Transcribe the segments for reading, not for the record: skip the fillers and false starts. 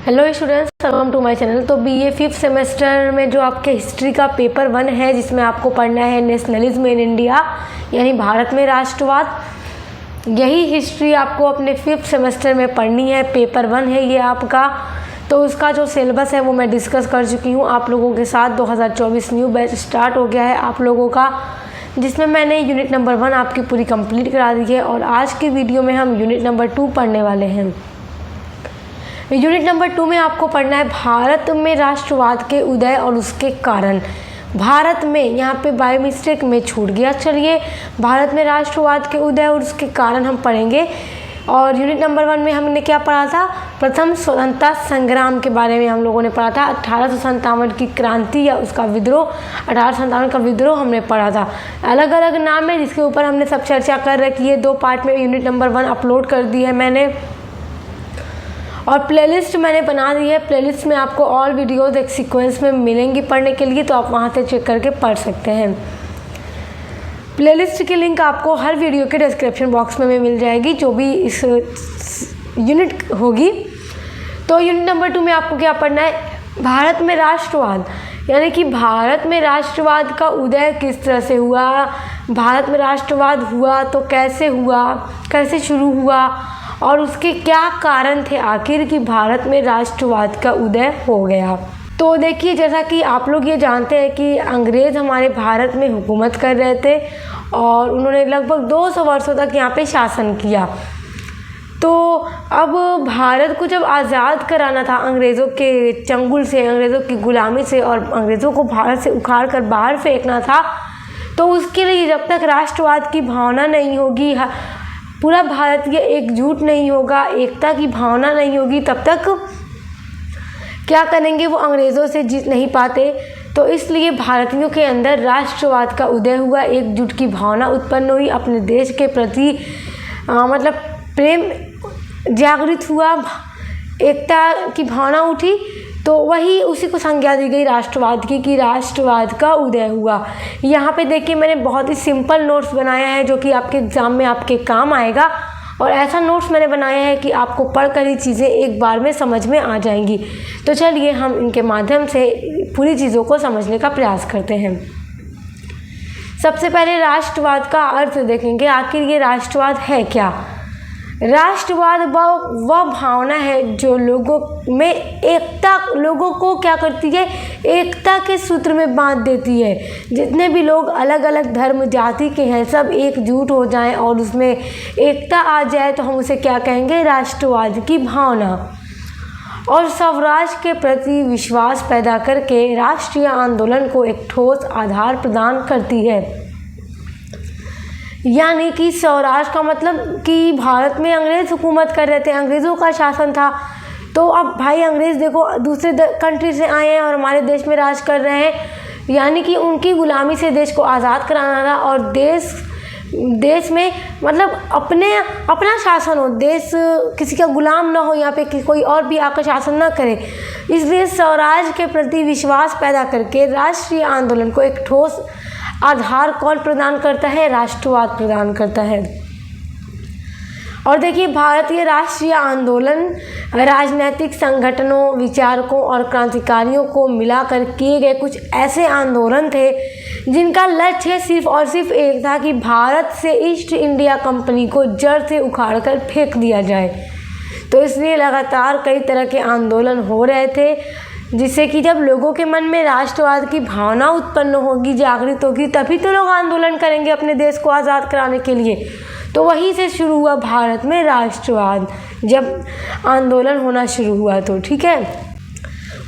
Hello students, welcome to my channel. तो BA 5th semester में जो आपके हिस्ट्री का पेपर 1 है, जिसमें आपको पढ़ना है नेशनलिज्म इन इंडिया, यानी भारत में राष्ट्रवाद। यही हिस्ट्री आपको अपने 5th सेमेस्टर में पढ़नी है। पेपर 1 है ये आपका। तो उसका जो सिलेबस है वो मैं डिस्कस कर चुकी हूँ आप लोगों के साथ। 2024 न्यू बैच स्टार्ट हो गया है आप लोगों का, जिसमें मैंने यूनिट नंबर 1 आपकी पूरी कंप्लीट करा दी है। और आज की वीडियो में हम यूनिट नंबर 2 पढ़ने वाले हैं। यूनिट नंबर 2 में आपको पढ़ना है भारत में राष्ट्रवाद के उदय और उसके कारण। भारत में, यहाँ पे बाय मिस्टेक में छूट गया। चलिए, भारत में राष्ट्रवाद के उदय और उसके कारण हम पढ़ेंगे। और यूनिट नंबर 1 में हमने क्या पढ़ा था? प्रथम स्वतंत्रता संग्राम के बारे में हम लोगों ने पढ़ा था। 1857 की क्रांति या उसका विद्रोह, 1857 का विद्रोह हमने पढ़ा था। अलग अलग नाम है जिसके ऊपर हमने सब चर्चा कर रखी है। 2 पार्ट में यूनिट नंबर 1 अपलोड कर दी है मैंने, और प्लेलिस्ट मैंने बना दी है। प्लेलिस्ट में आपको ऑल वीडियोज़ एक सीक्वेंस में मिलेंगी पढ़ने के लिए, तो आप वहाँ से चेक करके पढ़ सकते हैं। प्लेलिस्ट की लिंक आपको हर वीडियो के डिस्क्रिप्शन बॉक्स में मिल जाएगी, जो भी इस यूनिट होगी। तो यूनिट नंबर 2 में आपको क्या पढ़ना है? भारत में राष्ट्रवाद, यानी कि भारत में राष्ट्रवाद का उदय किस तरह से हुआ, भारत में राष्ट्रवाद हुआ तो कैसे हुआ, कैसे शुरू हुआ, और उसके क्या कारण थे आखिर कि भारत में राष्ट्रवाद का उदय हो गया। तो देखिए, जैसा कि आप लोग ये जानते हैं कि अंग्रेज़ हमारे भारत में हुकूमत कर रहे थे और उन्होंने लगभग 200 वर्षों तक यहाँ पे शासन किया। तो अब भारत को जब आज़ाद कराना था अंग्रेज़ों के चंगुल से, अंग्रेज़ों की गुलामी से, और अंग्रेज़ों को भारत से उखाड़ कर बाहर फेंकना था, तो उसके लिए जब तक राष्ट्रवाद की भावना नहीं होगी, पूरा भारतीय एकजुट नहीं होगा, एकता की भावना नहीं होगी, तब तक क्या करेंगे, वो अंग्रेज़ों से जीत नहीं पाते। तो इसलिए भारतीयों के अंदर राष्ट्रवाद का उदय हुआ, एकजुट की भावना उत्पन्न हुई, अपने देश के प्रति मतलब प्रेम जागृत हुआ, एकता की भावना उठी। तो वही उसी को संज्ञा दी गई राष्ट्रवाद की, कि राष्ट्रवाद का उदय हुआ। यहाँ पे देखिए, मैंने बहुत ही सिंपल नोट्स बनाया है जो कि आपके एग्ज़ाम में आपके काम आएगा। और ऐसा नोट्स मैंने बनाया है कि आपको पढ़कर ही चीज़ें एक बार में समझ में आ जाएंगी। तो चलिए, हम इनके माध्यम से पूरी चीज़ों को समझने का प्रयास करते हैं। सबसे पहले राष्ट्रवाद का अर्थ देखेंगे, आखिर ये राष्ट्रवाद है क्या। राष्ट्रवाद वह भावना है जो लोगों में एकता, लोगों को क्या करती है, एकता के सूत्र में बांध देती है। जितने भी लोग अलग अलग धर्म जाति के हैं, सब एकजुट हो जाएं और उसमें एकता आ जाए, तो हम उसे क्या कहेंगे? राष्ट्रवाद की भावना। और स्वराज के प्रति विश्वास पैदा करके राष्ट्रीय आंदोलन को एक ठोस आधार प्रदान करती है। यानी कि स्वराज का मतलब कि भारत में अंग्रेज़ हुकूमत कर रहे थे, अंग्रेज़ों का शासन था। तो अब भाई, अंग्रेज़ देखो दूसरे कंट्री से आए हैं और हमारे देश में राज कर रहे हैं, यानी कि उनकी गुलामी से देश को आज़ाद कराना था। और देश में मतलब अपना शासन हो, देश किसी का गुलाम ना हो, यहाँ पे कि कोई और भी आकर शासन ना करे। इसलिए स्वराज के प्रति विश्वास पैदा करके राष्ट्रीय आंदोलन को एक ठोस आधार कौन प्रदान करता है? राष्ट्रवाद प्रदान करता है। और देखिए, भारतीय राष्ट्रीय आंदोलन राजनीतिक संगठनों, विचारकों और क्रांतिकारियों को मिलाकर किए गए कुछ ऐसे आंदोलन थे जिनका लक्ष्य सिर्फ और सिर्फ एक था कि भारत से ईस्ट इंडिया कंपनी को जड़ से उखाड़ कर फेंक दिया जाए। तो इसलिए लगातार कई तरह के आंदोलन हो रहे थे, जिससे कि जब लोगों के मन में राष्ट्रवाद की भावना उत्पन्न होगी, जागृत होगी, तभी तो लोग आंदोलन करेंगे अपने देश को आज़ाद कराने के लिए। तो वहीं से शुरू हुआ भारत में राष्ट्रवाद, जब आंदोलन होना शुरू हुआ। तो ठीक है,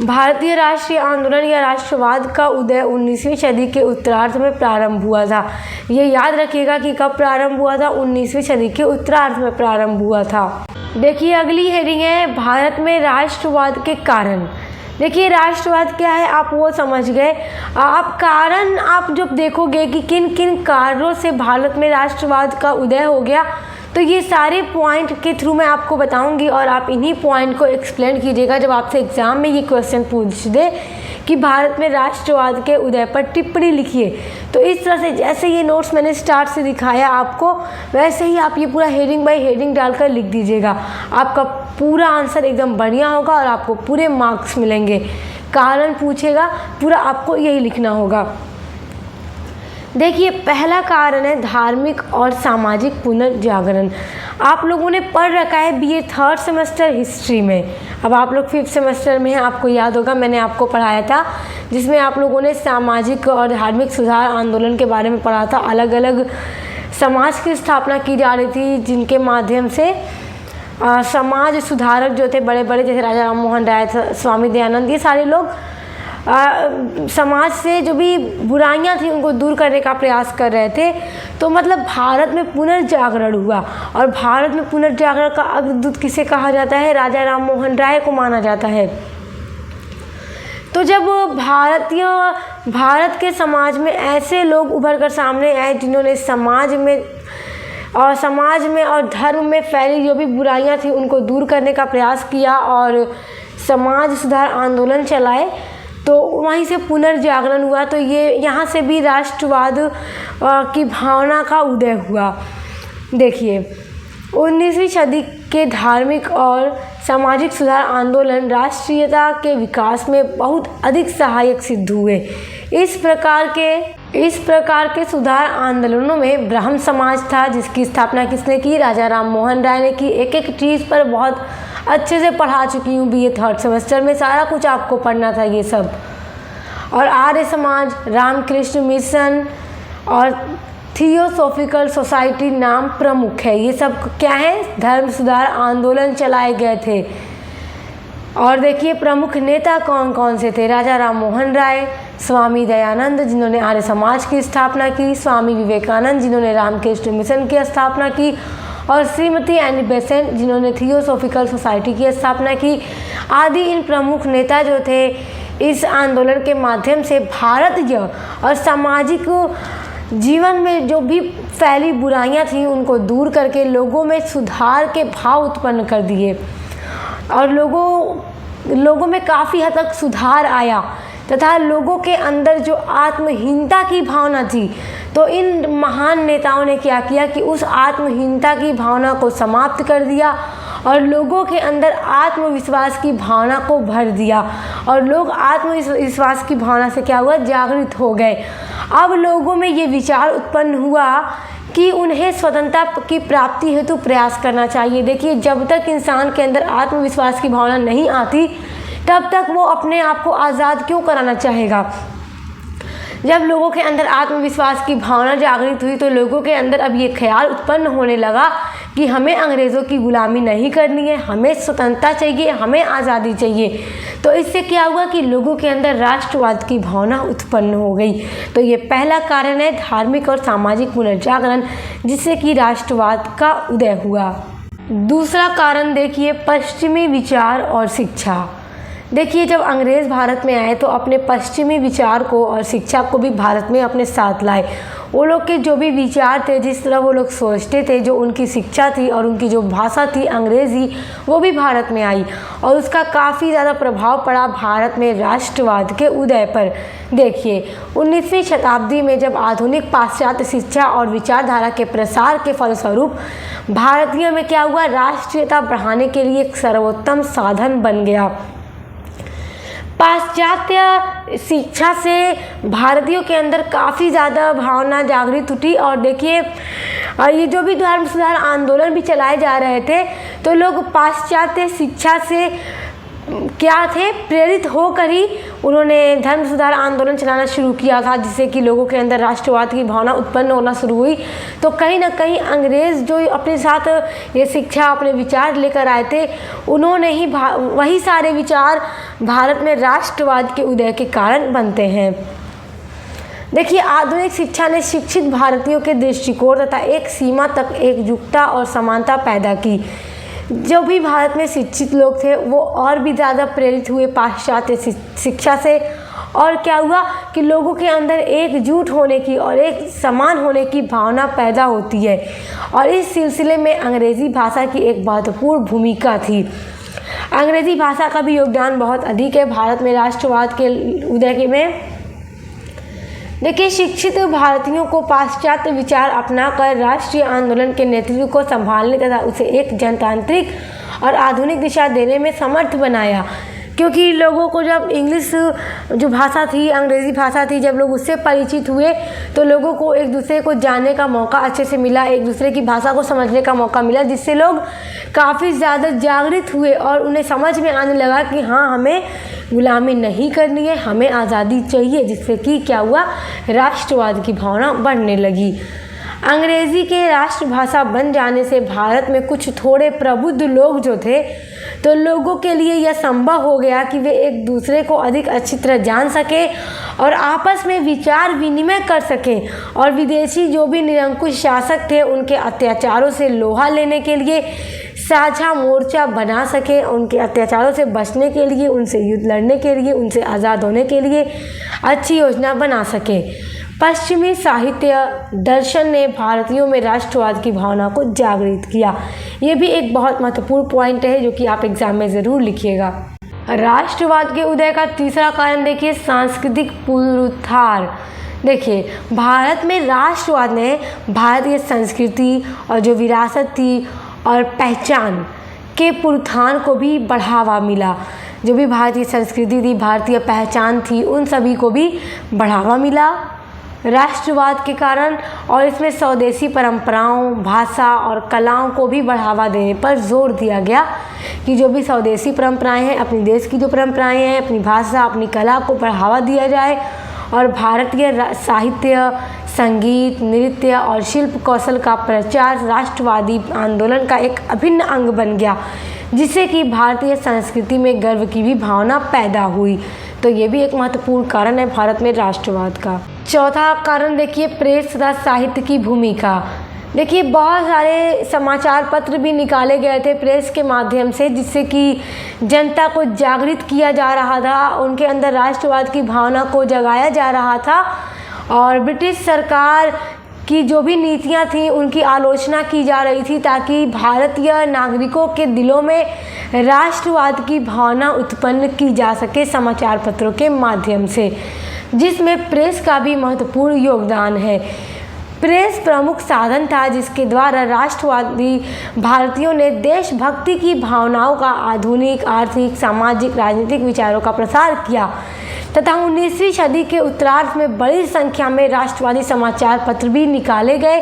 भारतीय राष्ट्रीय आंदोलन या राष्ट्रवाद का उदय 19वीं सदी के उत्तरार्ध में प्रारंभ हुआ था। ये याद रखिएगा कि कब प्रारंभ हुआ था? 19वीं सदी के उत्तरार्ध में प्रारंभ हुआ था। देखिए, अगली हेडिंग है भारत में राष्ट्रवाद के कारण। देखिए, राष्ट्रवाद क्या है आप वो समझ गए। आप कारण आप जब देखोगे कि किन किन कारणों से भारत में राष्ट्रवाद का उदय हो गया, तो ये सारे पॉइंट के थ्रू मैं आपको बताऊंगी और आप इन्हीं पॉइंट को एक्सप्लेन कीजिएगा जब आपसे एग्जाम में ये क्वेश्चन पूछ दे कि भारत में राष्ट्रवाद के उदय पर टिप्पणी लिखिए। तो इस तरह से जैसे ये नोट्स मैंने स्टार्ट से दिखाया आपको, वैसे ही आप ये पूरा हेडिंग बाय हेडिंग डालकर लिख दीजिएगा। आपका पूरा आंसर एकदम बढ़िया होगा और आपको पूरे मार्क्स मिलेंगे। कारण पूछेगा, पूरा आपको यही लिखना होगा। देखिए पहला कारण है धार्मिक और सामाजिक पुनर्जागरण। आप लोगों ने पढ़ रखा है बीए थर्ड सेमेस्टर हिस्ट्री में, अब आप लोग 5th सेमेस्टर में हैं, आपको याद होगा मैंने आपको पढ़ाया था, जिसमें आप लोगों ने सामाजिक और धार्मिक सुधार आंदोलन के बारे में पढ़ा था। अलग अलग समाज की स्थापना की जा रही थी जिनके माध्यम से समाज सुधारक जो थे बड़े बड़े, जैसे राजा राम मोहन राय, स्वामी दयानंद, ये सारे लोग समाज से जो भी बुराइयां थी उनको दूर करने का प्रयास कर रहे थे। तो मतलब भारत में पुनर्जागरण हुआ, और भारत में पुनर्जागरण का अग्रदूत किसे कहा जाता है? राजा राम मोहन राय को माना जाता है। तो जब भारत के समाज में ऐसे लोग उभर कर सामने आए जिन्होंने समाज में और धर्म में फैली जो भी बुराइयां थी उनको दूर करने का प्रयास किया और समाज सुधार आंदोलन चलाए, तो वहीं से पुनर्जागरण हुआ। तो ये यहाँ से भी राष्ट्रवाद की भावना का उदय हुआ। देखिए 19वीं सदी के धार्मिक और सामाजिक सुधार आंदोलन राष्ट्रीयता के विकास में बहुत अधिक सहायक सिद्ध हुए। इस प्रकार के सुधार आंदोलनों में ब्राह्मण समाज था, जिसकी स्थापना किसने की? राजा राम मोहन राय ने की। एक एक चीज़ पर बहुत अच्छे से पढ़ा चुकी हूँ बीए थर्ड सेमेस्टर में, सारा कुछ आपको पढ़ना था ये सब। और आर्य समाज, रामकृष्ण मिशन और थियोसॉफिकल सोसाइटी नाम प्रमुख है। ये सब क्या है? धर्म सुधार आंदोलन चलाए गए थे। और देखिए प्रमुख नेता कौन कौन से थे? राजा राम मोहन राय, स्वामी दयानंद जिन्होंने आर्य समाज की स्थापना की, स्वामी विवेकानंद जिन्होंने रामकृष्ण मिशन की स्थापना की, और श्रीमती एनी बेसेंट जिन्होंने थियोसॉफिकल सोसाइटी की स्थापना की आदि। इन प्रमुख नेता जो थे इस आंदोलन के माध्यम से भारतीय और सामाजिक जीवन में जो भी फैली बुराइयां थी उनको दूर करके लोगों में सुधार के भाव उत्पन्न कर दिए, और लोगों में काफ़ी हद तक सुधार आया तथा लोगों के अंदर जो आत्महीनता की भावना थी, तो इन महान नेताओं ने क्या किया कि उस आत्महीनता की भावना को समाप्त कर दिया और लोगों के अंदर आत्मविश्वास की भावना को भर दिया, और लोग आत्मविश्वास की भावना से क्या हुआ? जागृत हो गए। अब लोगों में ये विचार उत्पन्न हुआ कि उन्हें स्वतंत्रता की प्राप्ति हेतु प्रयास करना चाहिए। देखिए जब तक इंसान के अंदर आत्मविश्वास की भावना नहीं आती तब तक वो अपने आप को आज़ाद क्यों कराना चाहेगा। जब लोगों के अंदर आत्मविश्वास की भावना जागृत हुई तो लोगों के अंदर अब ये ख्याल उत्पन्न होने लगा कि हमें अंग्रेज़ों की गुलामी नहीं करनी है, हमें स्वतंत्रता चाहिए, हमें आज़ादी चाहिए। तो इससे क्या हुआ कि लोगों के अंदर राष्ट्रवाद की भावना उत्पन्न हो गई। तो ये पहला कारण है धार्मिक और सामाजिक पुनर्जागरण, जिससे कि राष्ट्रवाद का उदय हुआ। दूसरा कारण देखिए पश्चिमी विचार और शिक्षा। देखिए जब अंग्रेज़ भारत में आए तो अपने पश्चिमी विचार को और शिक्षा को भी भारत में अपने साथ लाए। वो लोग के जो भी विचार थे, जिस तरह वो लोग सोचते थे, जो उनकी शिक्षा थी और उनकी जो भाषा थी अंग्रेज़ी, वो भी भारत में आई और उसका काफ़ी ज़्यादा प्रभाव पड़ा भारत में राष्ट्रवाद के उदय पर। देखिए 19वीं शताब्दी में जब आधुनिक पाश्चात्य शिक्षा और विचारधारा के प्रसार के फलस्वरूप भारतीयों में क्या हुआ? राष्ट्रीयता बढ़ाने के लिए एक सर्वोत्तम साधन बन गया। पाश्चात्य शिक्षा से भारतीयों के अंदर काफ़ी ज़्यादा भावना जागृत उठी, और देखिए ये जो भी धर्म सुधार आंदोलन भी चलाए जा रहे थे तो लोग पाश्चात्य शिक्षा से क्या थे? प्रेरित होकर ही उन्होंने धर्म सुधार आंदोलन चलाना शुरू किया था, जिससे कि लोगों के अंदर राष्ट्रवाद की भावना उत्पन्न होना शुरू हुई। तो कहीं ना कहीं अंग्रेज़ जो अपने साथ ये शिक्षा, अपने विचार लेकर आए थे, उन्होंने ही वही सारे विचार भारत में राष्ट्रवाद के उदय के कारण बनते हैं। देखिए आधुनिक शिक्षा ने शिक्षित भारतीयों के दृष्टिकोण तथा एक सीमा तक एकजुटता और समानता पैदा की। जो भी भारत में शिक्षित लोग थे वो और भी ज़्यादा प्रेरित हुए पाश्चात्य शिक्षा से, और क्या हुआ कि लोगों के अंदर एकजुट होने की और एक समान होने की भावना पैदा होती है। और इस सिलसिले में अंग्रेज़ी भाषा की एक महत्वपूर्ण भूमिका थी। अंग्रेज़ी भाषा का भी योगदान बहुत अधिक है भारत में राष्ट्रवाद के उदय में। देखिए शिक्षित भारतीयों को पाश्चात्य विचार अपनाकर राष्ट्रीय आंदोलन के नेतृत्व को संभालने तथा उसे एक जनतांत्रिक और आधुनिक दिशा देने में समर्थ बनाया। क्योंकि लोगों को जब इंग्लिश जो भाषा थी, अंग्रेज़ी भाषा थी, जब लोग उससे परिचित हुए तो लोगों को एक दूसरे को जानने का मौका अच्छे से मिला, एक दूसरे की भाषा को समझने का मौका मिला, जिससे लोग काफ़ी ज़्यादा जागृत हुए और उन्हें समझ में आने लगा कि हाँ, हमें गुलामी नहीं करनी है, हमें आज़ादी चाहिए। जिससे कि क्या हुआ, राष्ट्रवाद की भावना बढ़ने लगी। अंग्रेज़ी के राष्ट्रभाषा बन जाने से भारत में कुछ थोड़े प्रबुद्ध लोग जो थे, तो लोगों के लिए यह संभव हो गया कि वे एक दूसरे को अधिक अच्छी तरह जान सके और आपस में विचार विनिमय कर सकें, और विदेशी जो भी निरंकुश शासक थे उनके अत्याचारों से लोहा लेने के लिए साझा मोर्चा बना सके, उनके अत्याचारों से बचने के लिए, उनसे युद्ध लड़ने के लिए, उनसे आज़ाद होने के लिए अच्छी योजना बना सके। पश्चिमी साहित्य दर्शन ने भारतीयों में राष्ट्रवाद की भावना को जागृत किया। ये भी एक बहुत महत्वपूर्ण पॉइंट है जो कि आप एग्जाम में ज़रूर लिखिएगा। राष्ट्रवाद के उदय का तीसरा कारण देखिए, सांस्कृतिक पुनरुत्थान। देखिए, भारत में राष्ट्रवाद ने भारतीय संस्कृति और जो विरासत थी और पहचान के पुनरुत्थान को भी बढ़ावा मिला। जो भी भारतीय संस्कृति थी, भारतीय पहचान थी, उन सभी को भी बढ़ावा मिला राष्ट्रवाद के कारण। और इसमें स्वदेशी परंपराओं, भाषा और कलाओं को भी बढ़ावा देने पर जोर दिया गया कि जो भी स्वदेशी परंपराएं हैं, अपनी देश की जो परंपराएं हैं, अपनी भाषा, अपनी कला को बढ़ावा दिया जाए। और भारतीय साहित्य, संगीत, नृत्य और शिल्प कौशल का प्रचार राष्ट्रवादी आंदोलन का एक अभिन्न अंग बन गया, जिससे कि भारतीय संस्कृति में गर्व की भी भावना पैदा हुई। तो ये भी एक महत्वपूर्ण कारण है भारत में राष्ट्रवाद का। चौथा कारण देखिए, प्रेस तथा साहित्य की भूमिका। देखिए, बहुत सारे समाचार पत्र भी निकाले गए थे प्रेस के माध्यम से, जिससे कि जनता को जागृत किया जा रहा था, उनके अंदर राष्ट्रवाद की भावना को जगाया जा रहा था। और ब्रिटिश सरकार की जो भी नीतियां थी उनकी आलोचना की जा रही थी, ताकि भारतीय नागरिकों के दिलों में राष्ट्रवाद की भावना उत्पन्न की जा सके समाचार पत्रों के माध्यम से, जिसमें प्रेस का भी महत्वपूर्ण योगदान है। प्रेस प्रमुख साधन था जिसके द्वारा राष्ट्रवादी भारतीयों ने देशभक्ति की भावनाओं का आधुनिक, आर्थिक, सामाजिक, राजनीतिक विचारों का प्रसार किया तथा 19वीं सदी के उत्तरार्ध में बड़ी संख्या में राष्ट्रवादी समाचार पत्र भी निकाले गए,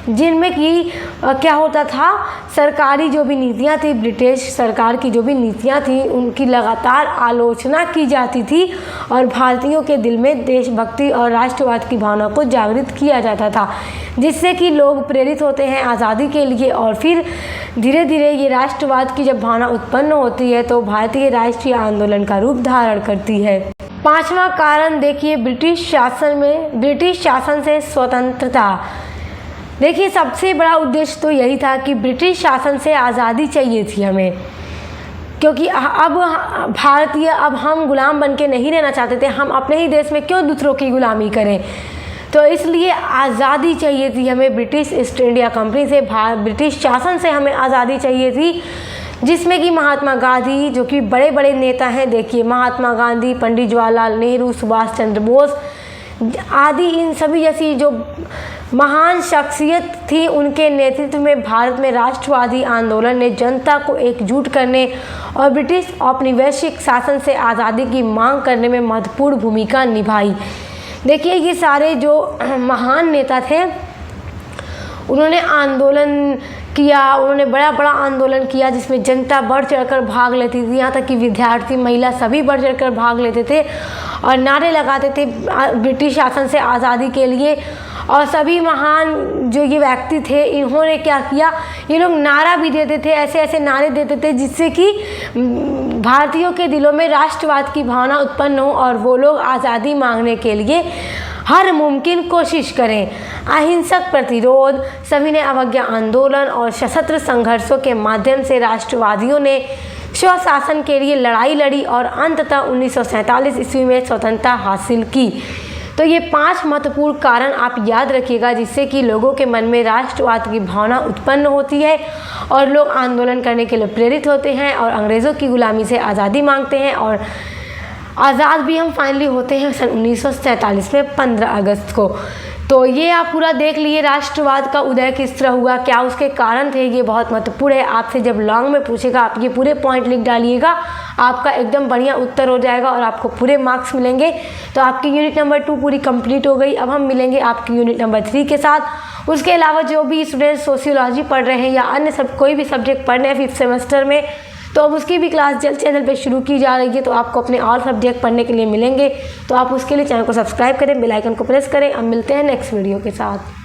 जिनमें कि क्या होता था, सरकारी जो भी नीतियां थी, ब्रिटिश सरकार की जो भी नीतियां थी, उनकी लगातार आलोचना की जाती थी और भारतीयों के दिल में देशभक्ति और राष्ट्रवाद की भावना को जागृत किया जाता था, जिससे कि लोग प्रेरित होते हैं आज़ादी के लिए। और फिर धीरे धीरे ये राष्ट्रवाद की जब भावना उत्पन्न होती है तो भारतीय राष्ट्रीय आंदोलन का रूप धारण करती है। पांचवा कारण देखिए, ब्रिटिश शासन से स्वतंत्रता। देखिए, सबसे बड़ा उद्देश्य तो यही था कि ब्रिटिश शासन से आज़ादी चाहिए थी हमें, क्योंकि अब हम गुलाम बन के नहीं रहना चाहते थे। हम अपने ही देश में क्यों दूसरों की गुलामी करें, तो इसलिए आज़ादी चाहिए थी हमें ब्रिटिश ईस्ट इंडिया कंपनी से, ब्रिटिश शासन से हमें आज़ादी चाहिए थी, जिसमें कि महात्मा गांधी जो कि बड़े बड़े नेता हैं, देखिए महात्मा गांधी, पंडित जवाहरलाल नेहरू, सुभाष चंद्र बोस आदि, इन सभी जैसी जो महान शख्सियत थी, उनके नेतृत्व में भारत में राष्ट्रवादी आंदोलन ने जनता को एकजुट करने और ब्रिटिश औपनिवेशिक शासन से आज़ादी की मांग करने में महत्वपूर्ण भूमिका निभाई। देखिए, ये सारे जो महान नेता थे उन्होंने आंदोलन किया, उन्होंने बड़ा बड़ा आंदोलन किया जिसमें जनता बढ़ चढ़कर भाग लेती थी, यहाँ तक कि विद्यार्थी, महिला सभी बढ़ चढ़कर भाग लेते थे और नारे लगाते थे ब्रिटिश शासन से आज़ादी के लिए। और सभी महान जो ये व्यक्ति थे, इन्होंने क्या किया, ये लोग नारा भी देते थे, ऐसे ऐसे नारे देते थे जिससे कि भारतीयों के दिलों में राष्ट्रवाद की भावना उत्पन्न हो और वो लोग आज़ादी मांगने के लिए हर मुमकिन कोशिश करें। अहिंसक प्रतिरोध, सविनय अवज्ञा आंदोलन और सशस्त्र संघर्षों के माध्यम से राष्ट्रवादियों ने स्वशासन के लिए लड़ाई लड़ी और अंततः 1947 ईस्वी में स्वतंत्रता हासिल की। तो ये 5 महत्वपूर्ण कारण आप याद रखिएगा, जिससे कि लोगों के मन में राष्ट्रवाद की भावना उत्पन्न होती है और लोग आंदोलन करने के लिए प्रेरित होते हैं और अंग्रेज़ों की गुलामी से आज़ादी मांगते हैं। और आज़ाद भी हम फाइनली होते हैं सन 1947 में 15 अगस्त को। तो ये आप पूरा देख लिए राष्ट्रवाद का उदय किस तरह हुआ, क्या उसके कारण थे, ये बहुत महत्वपूर्ण है। आपसे जब लॉन्ग में पूछेगा आप ये पूरे पॉइंट लिख डालिएगा, आपका एकदम बढ़िया उत्तर हो जाएगा और आपको पूरे मार्क्स मिलेंगे। तो आपकी यूनिट नंबर 2 पूरी कंप्लीट हो गई। अब हम मिलेंगे आपकी यूनिट नंबर 3 के साथ। उसके अलावा जो भी स्टूडेंट्स सोशियोलॉजी पढ़ रहे हैं या अन्य कोई भी सब्जेक्ट पढ़ रहे हैं 5th सेमेस्टर में, तो अब उसकी भी क्लास जल्द चैनल पे शुरू की जा रही है। तो आपको अपने और सब्जेक्ट पढ़ने के लिए मिलेंगे। तो आप उसके लिए चैनल को सब्सक्राइब करें, बेल आइकन को प्रेस करें। अब मिलते हैं नेक्स्ट वीडियो के साथ।